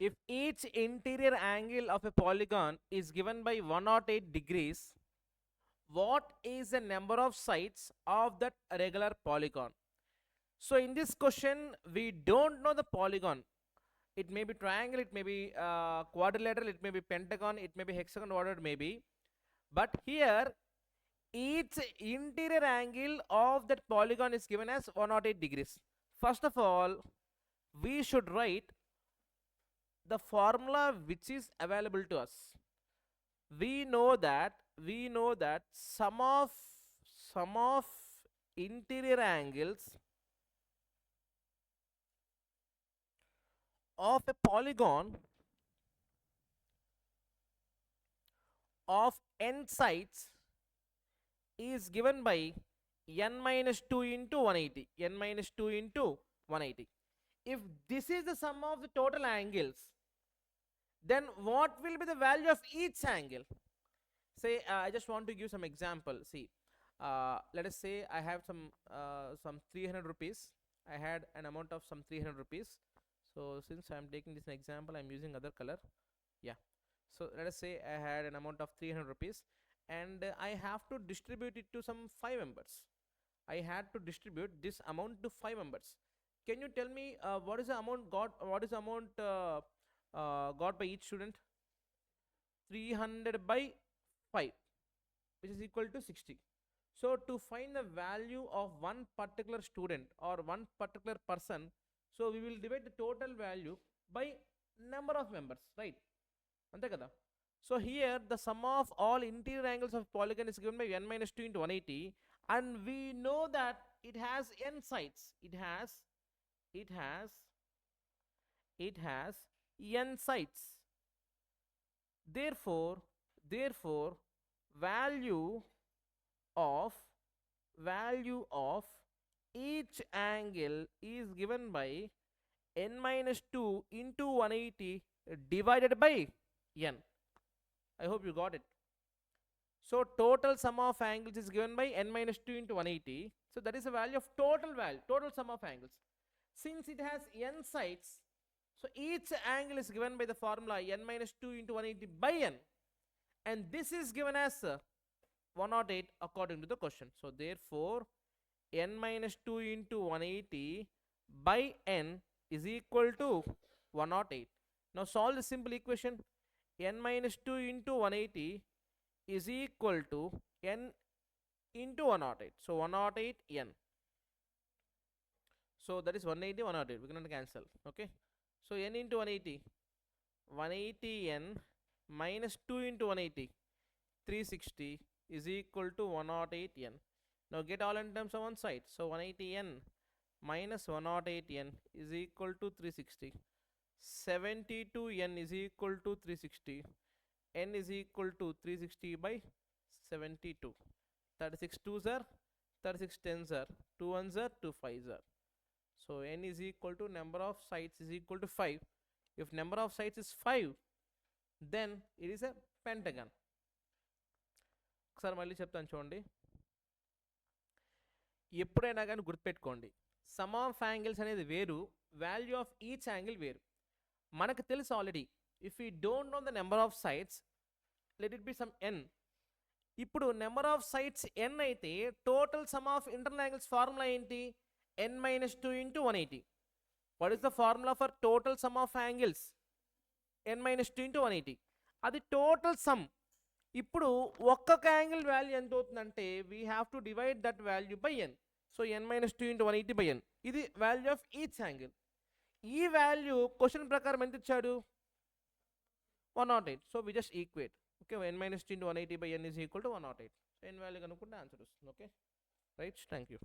If each interior angle of a polygon is given by 108 degrees, what is the number of sides of that regular polygon? So in this question, we don't know the polygon. It may be triangle, it may be quadrilateral, it may be pentagon, it may be hexagon, whatever it may be. But here, each interior angle of that polygon is given as 108 degrees. First of all, we should write the formula which is available to us. We know that sum of interior angles of a polygon of n sides is given by n minus 2 into 180. N minus 2 into 180. If this is the sum of the total angles, then what will be the value of each angle? Say I just want to give some example. See, let us say I have some 300 rupees. I had an amount of some 300 rupees. So since I am taking this example, I am using other color. Yeah. So let us say I had an amount of 300 rupees, and I have to distribute it to some 5 members. I had to distribute this amount to 5 members. Can you tell me what is the amount got? What is the amount got by each student? 300 by 5, which is equal to 60. So to find the value of one particular student or one particular person, so we will divide the total value by number of members, right? Ante kada. So here the sum of all interior angles of polygon is given by n minus 2 into 180, and we know that it has n sides. It has n sides. Therefore value of each angle is given by n minus 2 into 180 divided by n. I hope you got it. So total sum of angles is given by n minus 2 into 180. So that is the value of total sum of angles. Since it has n sides, so each angle is given by the formula n minus 2 into 180 by n, and this is given as 108 according to the question. So therefore n minus 2 into 180 by n is equal to 108. Now solve the simple equation. N minus 2 into 180 is equal to n into 108. So 108 n. So that is 180, 108. We cannot cancel. Okay. So n into 180. 180 n minus 2 into 180. 360 is equal to 108 n. Now get all n terms on one side. So 180 n minus 108 n is equal to 360. 72 n is equal to 360. N is equal to 360 by 72. 36 2s are 36 10s are 2 1s are 2 5s are. So n is equal to number of sides is equal to 5. If number of sides is 5, then it is a pentagon. ఒకసారి మళ్ళీ చెప్తాను చూడండి. ఎప్పుడైనా కానీ గుర్తుపెట్టుకోండి, some of angles అనేది వేరు, value of each angle వేరు. మనకు తెలుసు already, if you don't know the number of sides, let it be some n. ఇప్పుడు నెంబర్ ఆఫ్ సైడ్స్ ఎన్ అయితే total sum of internal angles formula ఏంటి? n minus 2 into 180. What is the formula for total sum of angles? n minus 2 into 180. అది total some. ఇప్పుడు ఒక్కొక్క angle value ఎంత అవుతుందంటే we have to divide that value by n. So n minus 2 into 180 by n. ఇది value of each angle. ఈ value question ప్రకారం ఎంత ఇచ్చాడు? 108. So we just equate. Okay, n minus 2 into 180 by n is equal to 108. n value కనుక్కుంటే answer వస్తుంది. Okay right, thank you.